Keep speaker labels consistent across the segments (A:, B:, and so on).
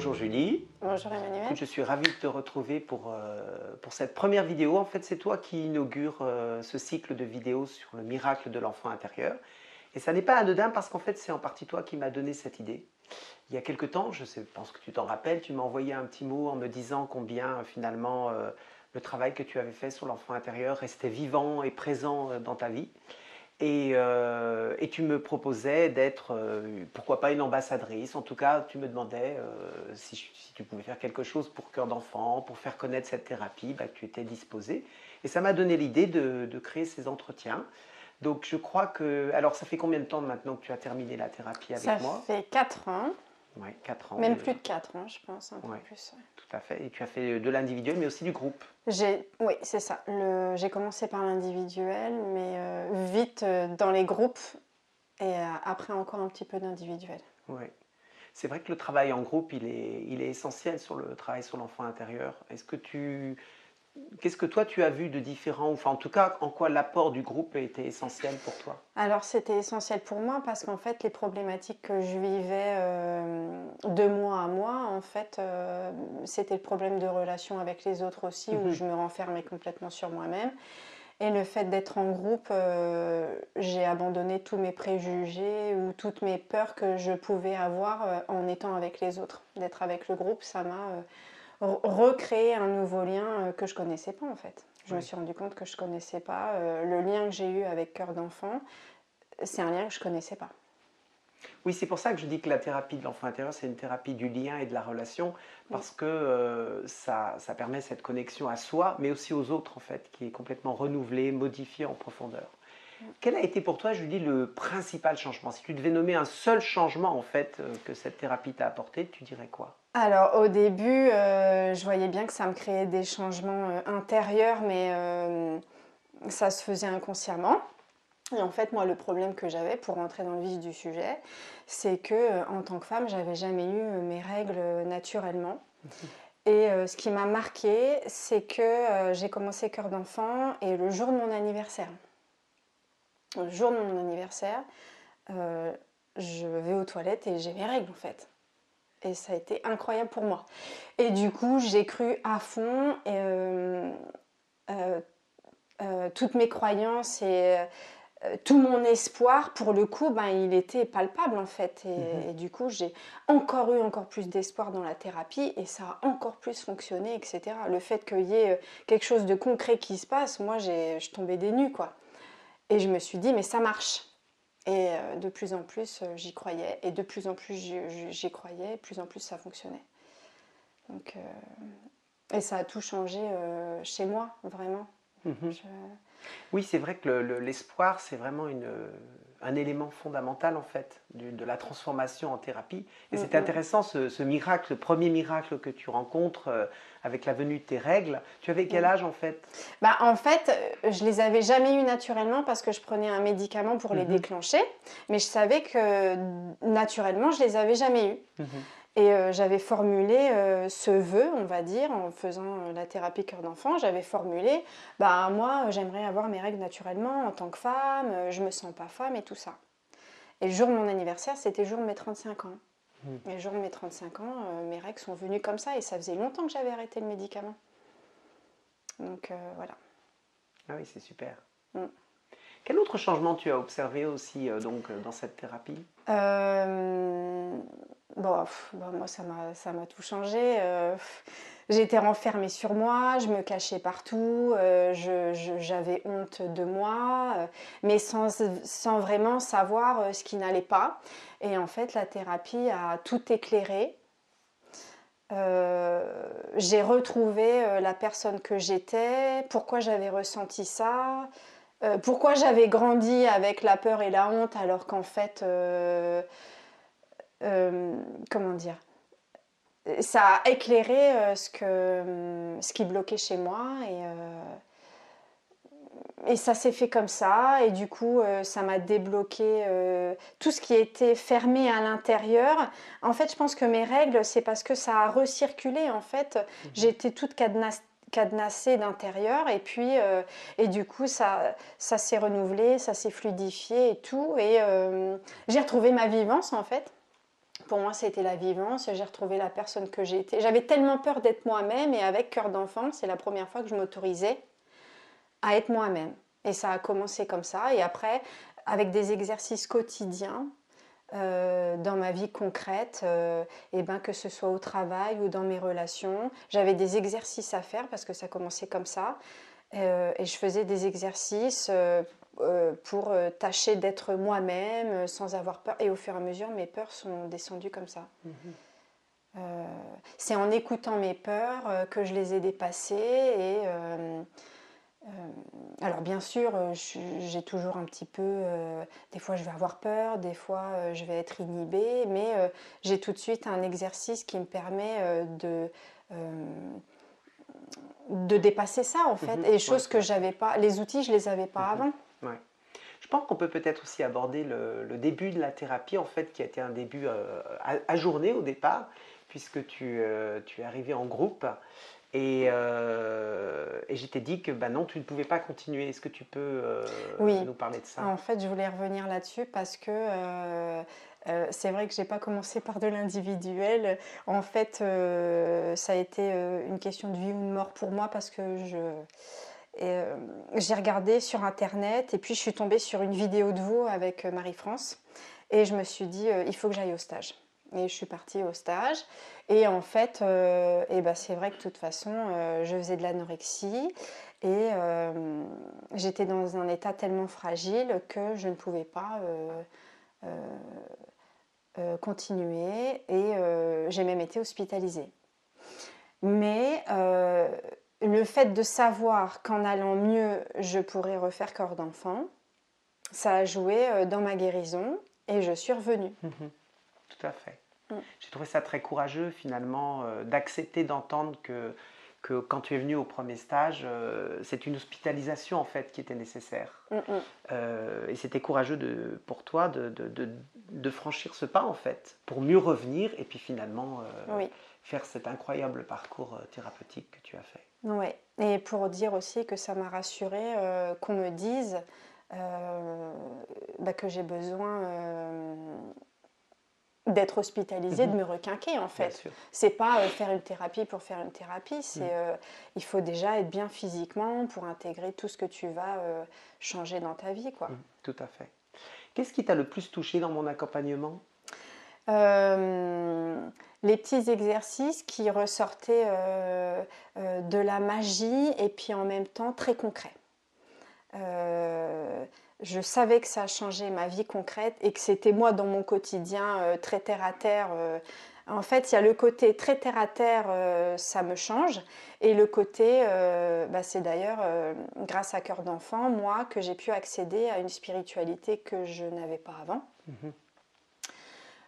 A: Bonjour Julie.
B: Bonjour Emmanuel.
A: Écoute, je suis ravi de te retrouver pour cette première vidéo. En fait, c'est toi qui inaugure ce cycle de vidéos sur le miracle de l'enfant intérieur. Et ça n'est pas anodin parce qu'en fait, c'est en partie toi qui m'as donné cette idée. Il y a quelque temps, pense que tu t'en rappelles, tu m'as envoyé un petit mot en me disant combien finalement le travail que tu avais fait sur l'enfant intérieur restait vivant et présent dans ta vie. Et tu me proposais d'être, pourquoi pas une ambassadrice, en tout cas tu me demandais si tu pouvais faire quelque chose pour Cœur d'enfant, pour faire connaître cette thérapie, que tu étais disposée. Et ça m'a donné l'idée de créer ces entretiens. Donc je crois que... Alors ça fait combien de temps maintenant que tu as terminé la thérapie avec moi?
B: Ça fait 4 ans.
A: Oui, 4 ans.
B: Même plus de 4 ans, je pense, un peu plus. Ouais.
A: Tout à fait. Et tu as fait de l'individuel, mais aussi du groupe.
B: Oui, c'est ça. J'ai commencé par l'individuel, mais vite dans les groupes, et après encore un petit peu d'individuel.
A: Oui. C'est vrai que le travail en groupe, il est essentiel sur le travail sur l'enfant intérieur. Qu'est-ce que toi tu as vu de différent, enfin en tout cas en quoi l'apport du groupe a été essentiel pour toi?
B: Alors c'était essentiel pour moi parce qu'en fait les problématiques que je vivais de mois à mois, en fait c'était le problème de relation avec les autres aussi, où je me renfermais complètement sur moi-même. Et le fait d'être en groupe, j'ai abandonné tous mes préjugés ou toutes mes peurs que je pouvais avoir en étant avec les autres. D'être avec le groupe, ça m'a recréé un nouveau lien que je ne connaissais pas en fait. Je me suis rendu compte que je ne connaissais pas. Le lien que j'ai eu avec Cœur d'enfant, c'est un lien que je ne connaissais pas.
A: Oui, c'est pour ça que je dis que la thérapie de l'enfant intérieur, c'est une thérapie du lien et de la relation, parce que ça permet cette connexion à soi, mais aussi aux autres, en fait, qui est complètement renouvelée, modifiée en profondeur. Quel a été pour toi, Julie, le principal changement? Si tu devais nommer un seul changement, en fait, que cette thérapie t'a apporté, tu dirais quoi?
B: Alors, au début, je voyais bien que ça me créait des changements intérieurs, mais ça se faisait inconsciemment. Et en fait, moi, le problème que j'avais, pour rentrer dans le vif du sujet, c'est que en tant que femme, j'avais jamais eu mes règles naturellement. Et ce qui m'a marquée, c'est que j'ai commencé Cœur d'enfant et le jour de mon anniversaire, je vais aux toilettes et j'ai mes règles en fait. Et ça a été incroyable pour moi. Et du coup, j'ai cru à fond toutes mes croyances et tout mon espoir, pour le coup, il était palpable en fait. Et du coup, j'ai encore eu encore plus d'espoir dans la thérapie et ça a encore plus fonctionné, etc. Le fait qu'il y ait quelque chose de concret qui se passe, moi, je tombais des nues, quoi. Et je me suis dit, mais ça marche. Et de plus en plus, j'y croyais. Et de plus en plus, j'y croyais. De plus en plus, ça fonctionnait. Donc, et ça a tout changé chez moi, vraiment.
A: Oui, c'est vrai que l'espoir, c'est vraiment un élément fondamental en fait de la transformation en thérapie. Et c'est intéressant ce miracle, le premier miracle que tu rencontres avec la venue de tes règles. Tu avais quel âge en fait?
B: En fait, je les avais jamais eu naturellement parce que je prenais un médicament pour les déclencher. Mais je savais que naturellement, je les avais jamais eus. Et j'avais formulé ce vœu, on va dire, en faisant la thérapie Cœur d'enfant, j'avais formulé, moi j'aimerais avoir mes règles naturellement en tant que femme, je me sens pas femme et tout ça. Et le jour de mon anniversaire, c'était le jour de mes 35 ans. Et le jour de mes 35 ans, mes règles sont venues comme ça et ça faisait longtemps que j'avais arrêté le médicament. Donc voilà.
A: Ah oui, c'est super. Quel autre changement tu as observé aussi dans cette thérapie?
B: Moi, ça m'a tout changé. J'étais renfermée sur moi, je me cachais partout, j'avais honte de moi, mais sans vraiment savoir ce qui n'allait pas. Et en fait, la thérapie a tout éclairé. J'ai retrouvé la personne que j'étais, pourquoi j'avais ressenti ça, pourquoi j'avais grandi avec la peur et la honte alors qu'en fait... comment dire, ça a éclairé ce qui bloquait chez moi et ça s'est fait comme ça et du coup ça m'a débloqué tout ce qui était fermé à l'intérieur. En fait, je pense que mes règles, c'est parce que ça a recirculé en fait. J'étais toute cadenassée d'intérieur et puis et du coup ça s'est renouvelé, ça s'est fluidifié et tout et j'ai retrouvé ma vivance en fait. Pour moi, c'était la vivance. J'ai retrouvé la personne que j'étais. J'avais tellement peur d'être moi-même, et avec Cœur d'enfant, c'est la première fois que je m'autorisais à être moi-même. Et ça a commencé comme ça. Et après, avec des exercices quotidiens, dans ma vie concrète, et ben, que ce soit au travail ou dans mes relations, j'avais des exercices à faire parce que ça commençait comme ça. Et je faisais des exercices pour tâcher d'être moi-même sans avoir peur. Et au fur et à mesure, mes peurs sont descendues comme ça. C'est en écoutant mes peurs que je les ai dépassées. Alors bien sûr, j'ai toujours un petit peu... des fois, je vais avoir peur, des fois, je vais être inhibée. Mais j'ai tout de suite un exercice qui me permet de dépasser ça, en fait. Et choses que j'avais pas... Les outils, je les avais pas avant.
A: Ouais. Je pense qu'on peut peut-être aussi aborder le début de la thérapie, en fait, qui a été un début ajourné au départ, puisque tu es arrivé en groupe. Et je t'ai dit que bah non, tu ne pouvais pas continuer. Est-ce que tu peux
B: Oui.
A: nous parler de ça?
B: En fait, je voulais revenir là-dessus parce que c'est vrai que j'ai pas commencé par de l'individuel. En fait, ça a été une question de vie ou de mort pour moi parce que j'ai regardé sur Internet et puis je suis tombée sur une vidéo de vous avec Marie-France et je me suis dit, il faut que j'aille au stage. Et je suis partie au stage. Et en fait, c'est vrai que de toute façon, je faisais de l'anorexie et j'étais dans un état tellement fragile que je ne pouvais pas continuer et j'ai même été hospitalisée. Mais le fait de savoir qu'en allant mieux, je pourrais refaire Cœur d'enfant, ça a joué dans ma guérison et je suis revenue.
A: Tout à fait. J'ai trouvé ça très courageux finalement d'accepter d'entendre que quand tu es venu au premier stage, c'est une hospitalisation en fait qui était nécessaire. Et c'était courageux pour toi de franchir ce pas en fait, pour mieux revenir et puis finalement faire cet incroyable parcours thérapeutique que tu as fait.
B: Oui, et pour dire aussi que ça m'a rassurée qu'on me dise que j'ai besoin d'être hospitalisée, de me requinquer en fait. C'est pas faire une thérapie pour faire une thérapie, c'est il faut déjà être bien physiquement pour intégrer tout ce que tu vas changer dans ta vie, quoi.
A: Tout à fait. Qu'est-ce qui t'a le plus touché dans mon accompagnement?
B: Les petits exercices qui ressortaient de la magie et puis en même temps très concrets. Je savais que ça a changé ma vie concrète et que c'était moi dans mon quotidien très terre à terre. En fait, il y a le côté très terre à terre, ça me change. Et le côté, c'est d'ailleurs grâce à Cœur d'enfant, moi, que j'ai pu accéder à une spiritualité que je n'avais pas avant.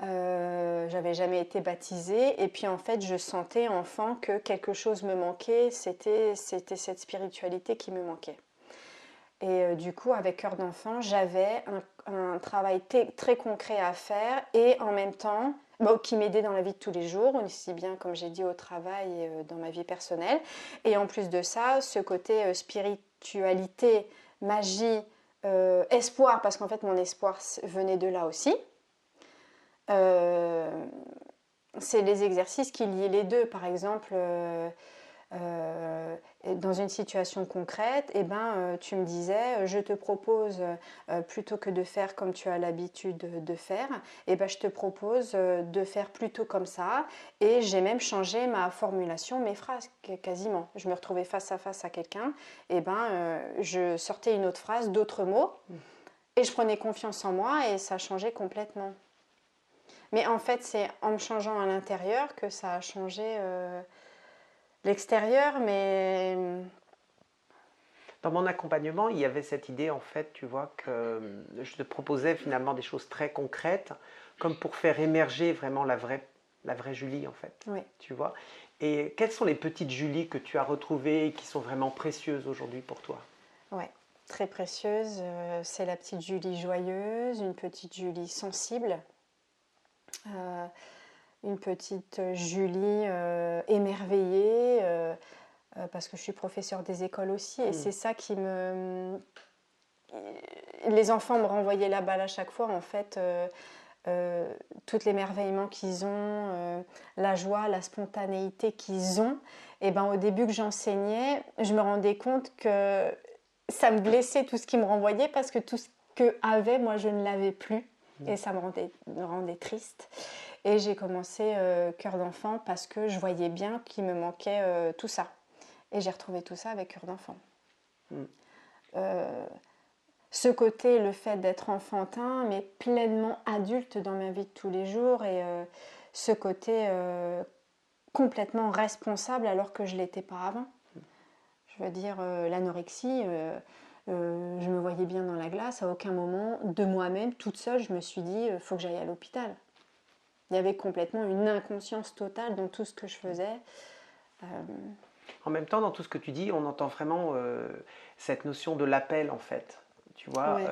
B: J'avais jamais été baptisée et puis en fait je sentais enfant que quelque chose me manquait, c'était cette spiritualité qui me manquait. Et du coup, avec Cœur d'enfant, j'avais un travail très concret à faire et en même temps, qui m'aidait dans la vie de tous les jours, aussi bien, comme j'ai dit, au travail et dans ma vie personnelle. Et en plus de ça, ce côté spiritualité, magie, espoir, parce qu'en fait, mon espoir venait de là aussi. C'est les exercices qui lient les deux. Par exemple, dans une situation concrète, tu me disais, je te propose, plutôt que de faire comme tu as l'habitude de faire, je te propose de faire plutôt comme ça. Et j'ai même changé ma formulation, mes phrases quasiment. Je me retrouvais face à quelqu'un, je sortais une autre phrase, d'autres mots, et je prenais confiance en moi et ça changeait complètement. Mais en fait, c'est en me changeant à l'intérieur que ça a changé l'extérieur, mais...
A: Dans mon accompagnement, il y avait cette idée, en fait, tu vois, que je te proposais finalement des choses très concrètes, comme pour faire émerger vraiment la vraie Julie, en fait.
B: Oui.
A: Tu vois. Et quelles sont les petites Julie que tu as retrouvées et qui sont vraiment précieuses aujourd'hui pour toi?
B: Oui, très précieuse. C'est la petite Julie joyeuse, une petite Julie sensible. Une petite Julie émerveillée, parce que je suis professeure des écoles aussi, et c'est ça qui me... Les enfants me renvoyaient la balle à chaque fois, en fait. tout l'émerveillement qu'ils ont, la joie, la spontanéité qu'ils ont, et ben au début que j'enseignais, je me rendais compte que ça me blessait tout ce qu'ils me renvoyaient parce que tout ce qu'eux avaient, moi je ne l'avais plus et ça me rendait triste. Et j'ai commencé Cœur d'enfant parce que je voyais bien qu'il me manquait tout ça. Et j'ai retrouvé tout ça avec Cœur d'enfant. Ce côté, le fait d'être enfantin, mais pleinement adulte dans ma vie de tous les jours, et ce côté complètement responsable alors que je ne l'étais pas avant. Je veux dire, l'anorexie, je me voyais bien dans la glace, à aucun moment de moi-même, toute seule, je me suis dit, il faut que j'aille à l'hôpital. Il y avait complètement une inconscience totale dans tout ce que je faisais.
A: En même temps, dans tout ce que tu dis, on entend vraiment cette notion de l'appel, en fait. Tu vois,
B: Ouais.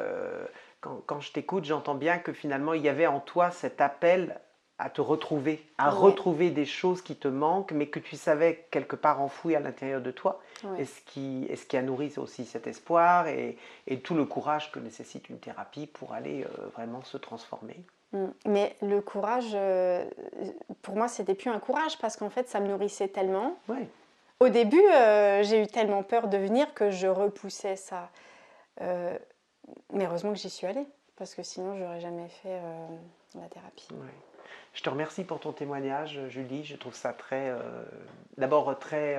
A: quand je t'écoute, j'entends bien que finalement, il y avait en toi cet appel à te retrouver, à
B: Ouais.
A: retrouver des choses qui te manquent, mais que tu savais quelque part enfouies à l'intérieur de toi.
B: Ouais.
A: Et ce qui a nourri aussi cet espoir et tout le courage que nécessite une thérapie pour aller vraiment se transformer.
B: Mais le courage, pour moi, c'était plus un courage parce qu'en fait, ça me nourrissait tellement.
A: Ouais.
B: Au début, j'ai eu tellement peur de venir que je repoussais ça. Mais heureusement que j'y suis allée parce que sinon, j'aurais jamais fait la thérapie.
A: Ouais. Je te remercie pour ton témoignage, Julie. Je trouve ça d'abord très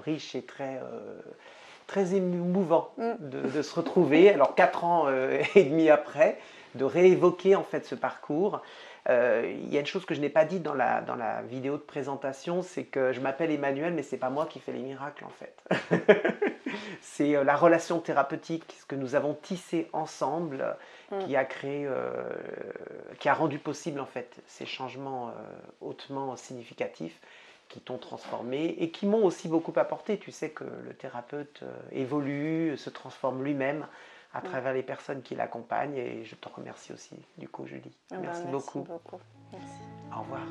A: riche et très émouvant de se retrouver. Alors 4 ans et demi après, de réévoquer en fait ce parcours. Il y a une chose que je n'ai pas dit dans la vidéo de présentation, c'est que je m'appelle Emmanuel, mais c'est pas moi qui fais les miracles en fait. C'est la relation thérapeutique, ce que nous avons tissé ensemble, qui a créé, qui a rendu possible en fait ces changements hautement significatifs qui t'ont transformé et qui m'ont aussi beaucoup apporté. Tu sais que le thérapeute évolue, se transforme lui-même à travers les personnes qui l'accompagnent et je te remercie aussi du coup Julie. Merci beaucoup.
B: Merci.
A: Au revoir.